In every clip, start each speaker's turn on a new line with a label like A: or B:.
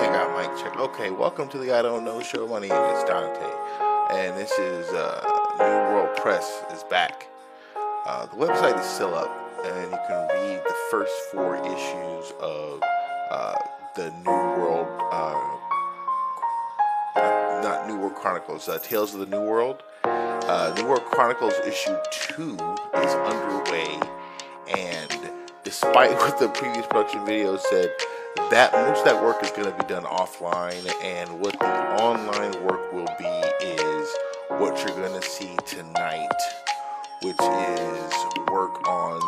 A: I got mic check. Okay, welcome to the I Don't Know Show. My name is Dante, and this is NuWorld Press is back. The website is still up, and you can read the first 4 issues of the New World, not New World Chronicles, Tales of the New World. New World Chronicles issue 2 is underway, and despite what the previous production video said, that most of that work is going to be done offline, and what the online work will be is what you're going to see tonight, which is work on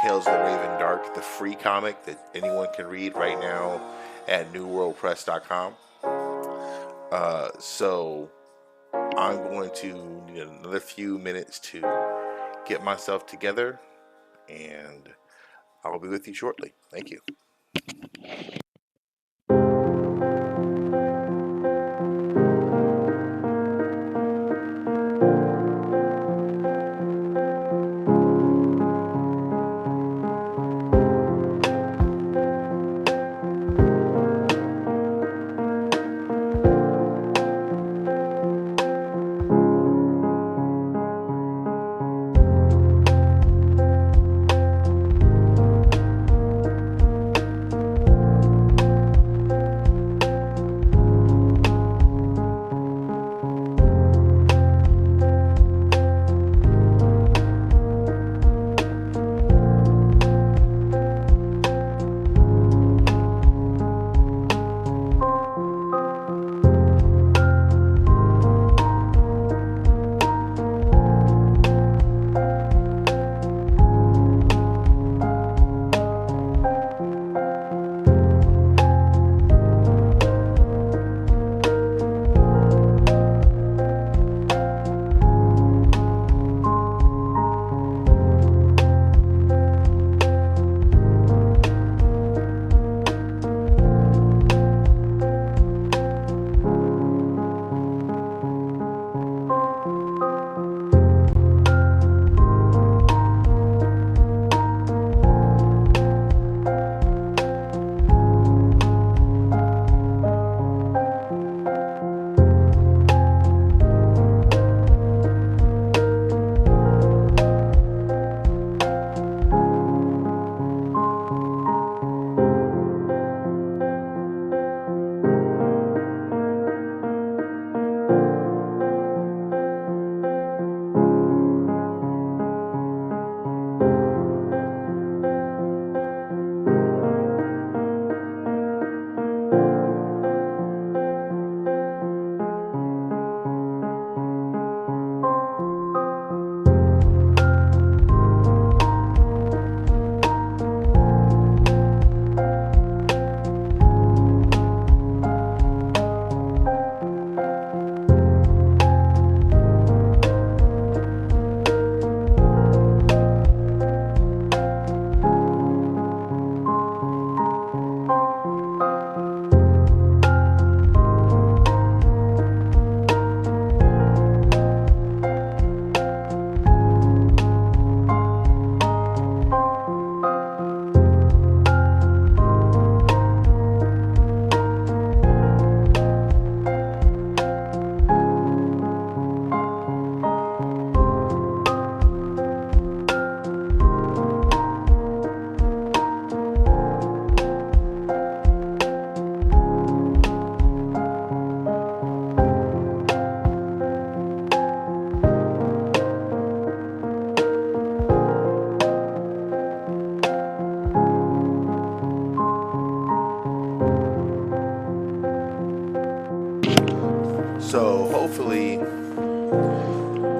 A: Tales of the Raven Dark, the free comic that anyone can read right now at NuWorldPress.com. So I'm going to need another few minutes to get myself together, and I'll be with you shortly. Thank you. So hopefully,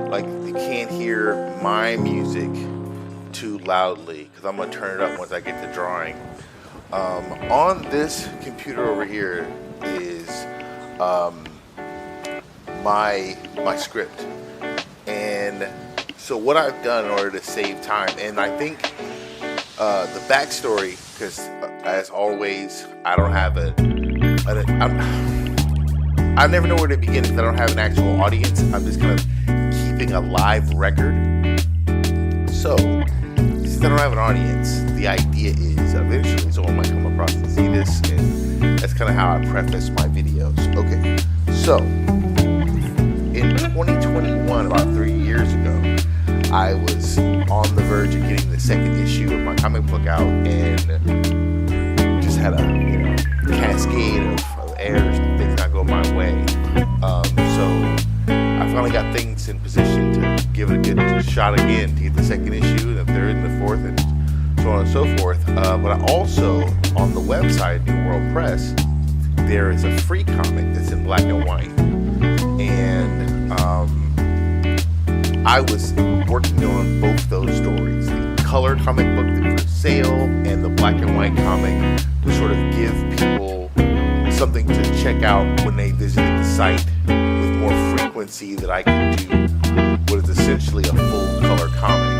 A: like, you can't hear my music too loudly, because I'm going to turn it up once I get to drawing. On this computer over here is my script. And so what I've done in order to save time, and I think the backstory, because as always, I don't have I never know where to begin because I don't have an actual audience. I'm just kind of keeping a live record. So, since I don't have an audience, the idea is eventually someone might come across and see this and That's kind of how I preface my videos. Okay, so in 2021, about 3 years ago, I was on the verge of getting the second issue of my comic book out, and just had a cascade of errors and things not go my way. So I finally got things in position to give it a good shot again to get the second issue, the third, and the fourth, and so on and so forth. But I also, on the website NuWorld Press, there is a free comic that's in black and white, and I was working on both those stories, the color comic book that's for sale and the black and white comic, to sort of give people something to check out when they visited the site with more frequency that I can do what is essentially a full color comic.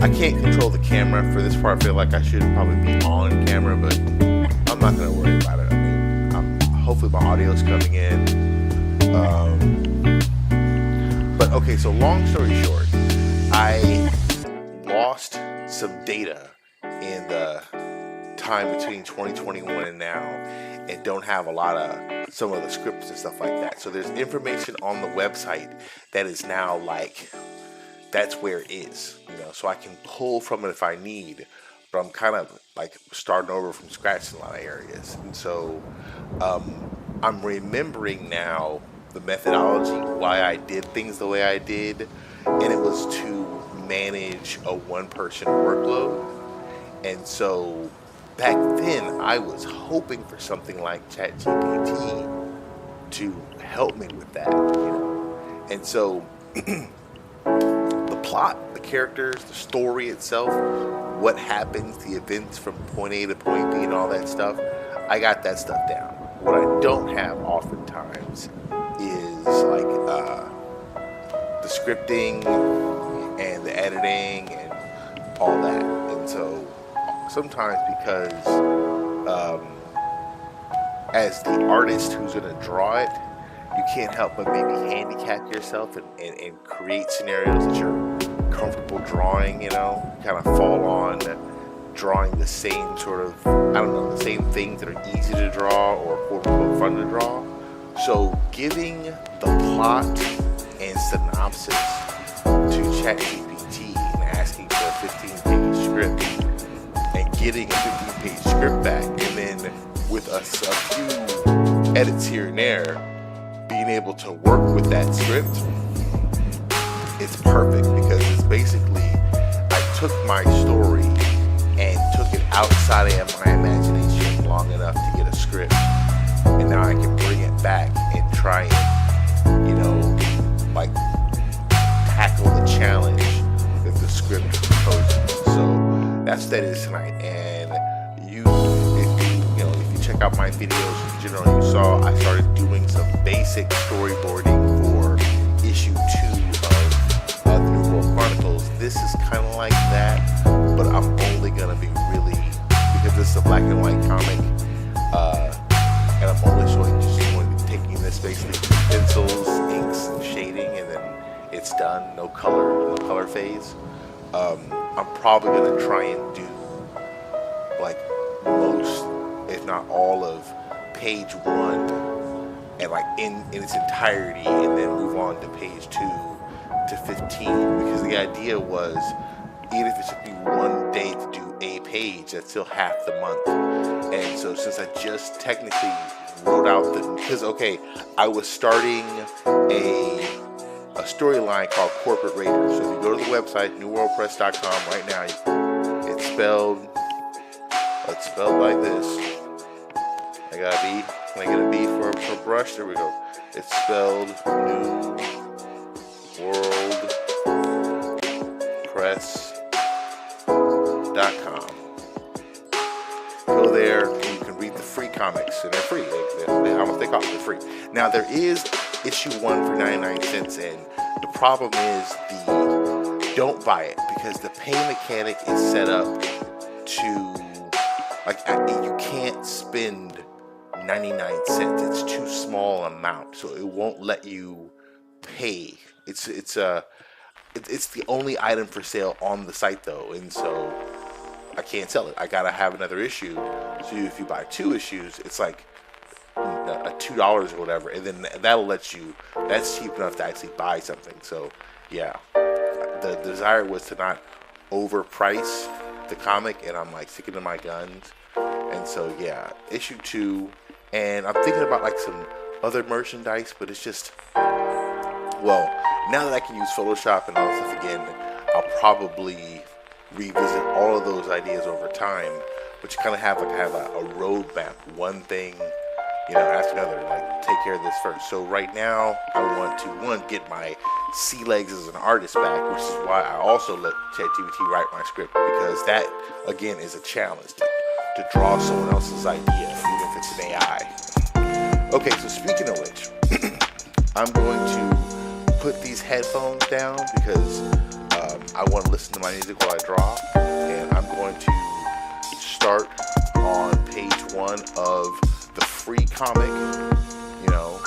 A: I can't control the camera for this part. I feel like I should probably be on camera, but I'm not going to worry about it. I mean, hopefully my audio is coming in. But okay, so long story short, I lost some data in the time between 2021 and now, and don't have a lot of some of the scripts and stuff like that. So there's information on the website that is now like, that's where it is, so I can pull from it if I need, but I'm kind of like starting over from scratch in a lot of areas. And so I'm remembering now the methodology, why I did things the way I did, and it was to manage a one-person workload. And so back then I was hoping for something like ChatGPT to help me with that, And so the plot, the characters, the story itself, what happens, the events from point A to point B and all that stuff, I got that stuff down. What I don't have oftentimes is like the scripting and the editing and all that. And so sometimes, because as the artist who's going to draw it, you can't help but maybe handicap yourself and create scenarios that you're comfortable drawing, kind of fall on drawing the same sort of, the same things that are easy to draw or quote unquote fun to draw. So giving the plot and synopsis to ChatGPT and asking for a 15-page script and getting a 15-page script back, and then with a few edits here and there, being able to work with that script, it's perfect, because it's basically, I took my story and took it outside of my imagination long enough to get a script, and now I can bring it back and try and, tackle the challenge that the script poses. So that's what that is tonight. And if you check out my videos in general, you saw I started doing some basic storyboarding for issue 2 of the NuWorld Chronicles. This is kind of like that, but I'm only gonna be really, because this is a black and white comic, and I'm only going to be taking this basically to pencils, inks, and shading, and then it's done. No color phase. I'm probably gonna try and do like most, if not all, of page 1 and like in its entirety, and then move on to page 2 to 15, because the idea was, even if it took me 1 day to do a page, that's still half the month. And so since I just technically wrote out I was starting a storyline called Corporate Raiders. So if you go to the website NuWorldPress.com right now, it's spelled like this. I got a B. Can I get a B for brush? There we go. It's spelled NuWorldPress.com. Go there and you can read the free comics, and they're free. They cost, they're free. Now there is issue 1 for 99 cents, and the problem is don't buy it, because the pay mechanic is set up to, you can't spend 99 cents. It's too small amount, so it won't let you pay. It's the only item for sale on the site though, and so I can't sell it. I gotta have another issue. So if you buy 2 issues, it's like $2 or whatever, and then that'll let you. That's cheap enough to actually buy something. So yeah, the desire was to not overprice the comic, and I'm like sticking to my guns. And so yeah, issue 2, and I'm thinking about like some other merchandise, but it's just, well, now that I can use Photoshop and all that stuff again, I'll probably revisit all of those ideas over time. But you kind of have like a roadmap, one thing, you know, after another, like take care of this first. So right now, I want to, one, get my sea legs as an artist back, which is why I also let ChatGPT write my script, because that again is a challenge to draw someone else's idea, even if it's an AI. Okay, so speaking of which, I'm going to put these headphones down because I want to listen to my music while I draw, and I'm going to start on page 1 of the free comic, you know,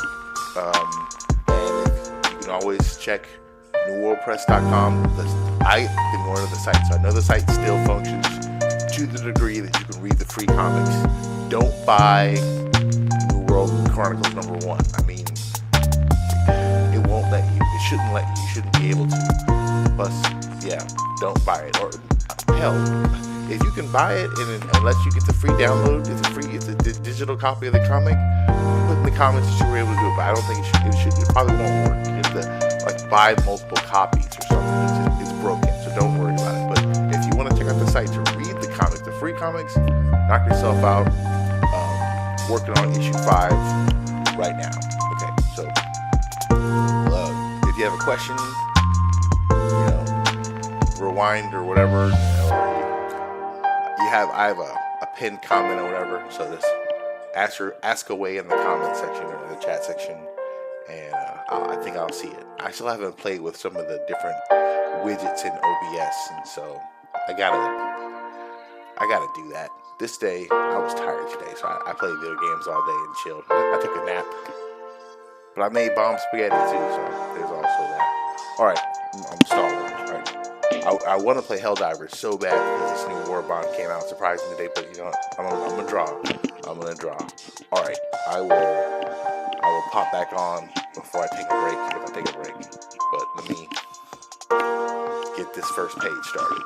A: and you can always check NuWorldPress.com. I've been going to the site, so I know the site still functions to the degree that you can read the free comics. Don't buy New World Chronicles #1. I mean, it won't let you. It shouldn't let you. You shouldn't be able to. Plus, yeah, don't buy it. Or hell, if you can buy it and it lets you get the free download, it's a digital copy of the comic, put in the comments that you were able to do it. But I don't think it probably won't work. You have to like buy multiple copies or something. It's broken, so don't worry about it. But if you want to check out the site to read the comics, the free comics, knock yourself out. Working on issue 5 right now. Okay, so if you have a question, you know, rewind or whatever, you know, I have a pinned comment or whatever, so just ask away in the comment section or in the chat section, and I think I'll see it. I still haven't played with some of the different widgets in OBS, and so I gotta do that. This day, I was tired today, so I played video games all day and chilled. I took a nap, but I made bomb spaghetti too, so there's also that. All right, I'm stalling. All right, I want to play Helldivers so bad because this new War Bond came out surprising today, but you know what? I'm gonna draw. I'm gonna draw. All right, I will pop back on before I take a break, if I take a break. But let me get this first page started.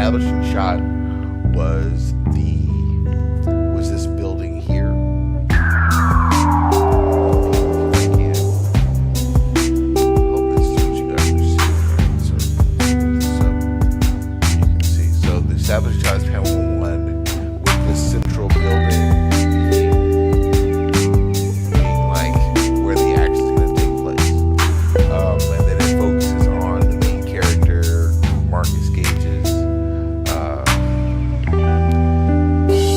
A: establishing shot was this building here. So the establishing shot is panel 1 with this central building being like where the action is going to take place, and then it focuses on the main character, Marcus Gage's,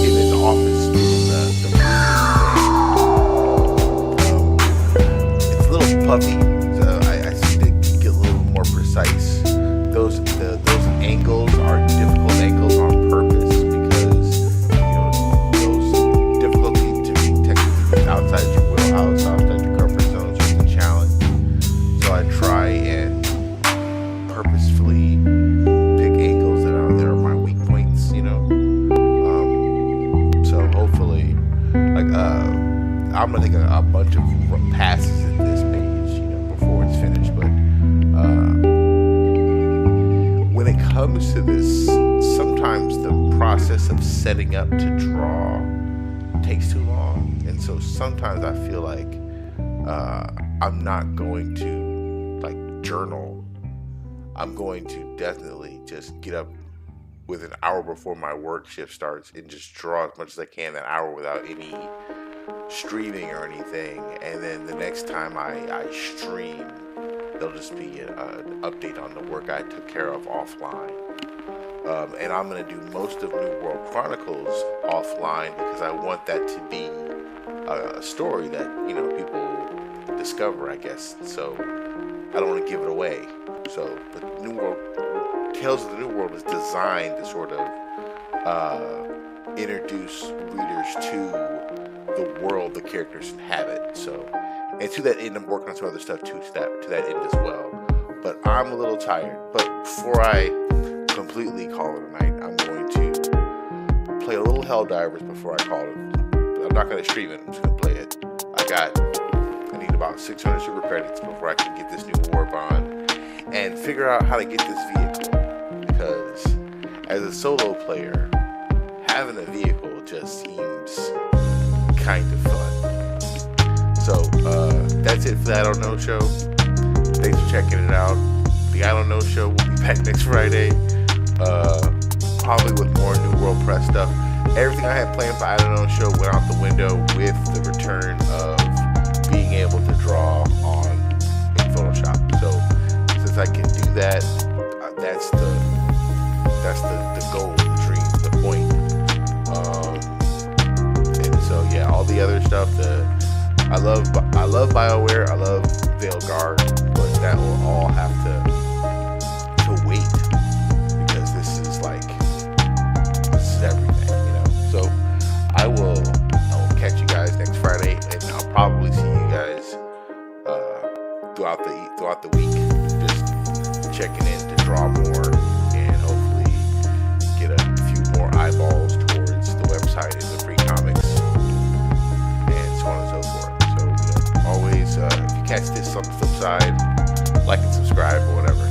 A: in his office doing the it's a little puffy, so I need to get a little more precise. Those angles are difficult angles on purpose because those difficulty to be technically outside your wheelhouse, outside your comfort zone is just a challenge. So I try and purposefully pick angles that are my weak points, so hopefully, I'm gonna take a bunch of passes at this page, before it's finished. But when it comes to this, sometimes the process of setting up to draw takes too long, and so sometimes I feel like I'm not going to journal. I'm going to definitely just get up with an hour before my work shift starts and just draw as much as I can that hour without any streaming or anything. And then the next time I stream, there'll just be an update on the work I took care of offline. And I'm going to do most of NuWorld Chronicles offline because I want that to be a story that people discover, I guess. So I don't want to give it away. So the Tales of the New World is designed to sort of introduce readers to the world the characters inhabit. So, and to that end, I'm working on some other stuff too, to that end as well. But I'm a little tired. But before I completely call it a night, I'm going to play a little Helldivers before I call it. I'm not going to stream it. I'm just going to play it. I need about 600 super credits before I can get this new war bond and figure out how to get this vehicle. Because as a solo player, having a vehicle just seems kind of fun. So that's it for the I Don't Know show. Thanks for checking it out. The I Don't Know show will be back next Friday, probably with more NuWorld Press stuff. Everything I had planned for I Don't Know show went out the window with the return of being able to draw I love BioWare. I love Veilguard, but that will all have to wait because this is everything. So I will catch you guys next Friday, and I'll probably see you guys throughout the week, just checking in to draw more and hopefully get a few more eyeballs towards the website and the free comics and so on and so forth. So always, if you catch this on the flip side, like and subscribe or whatever.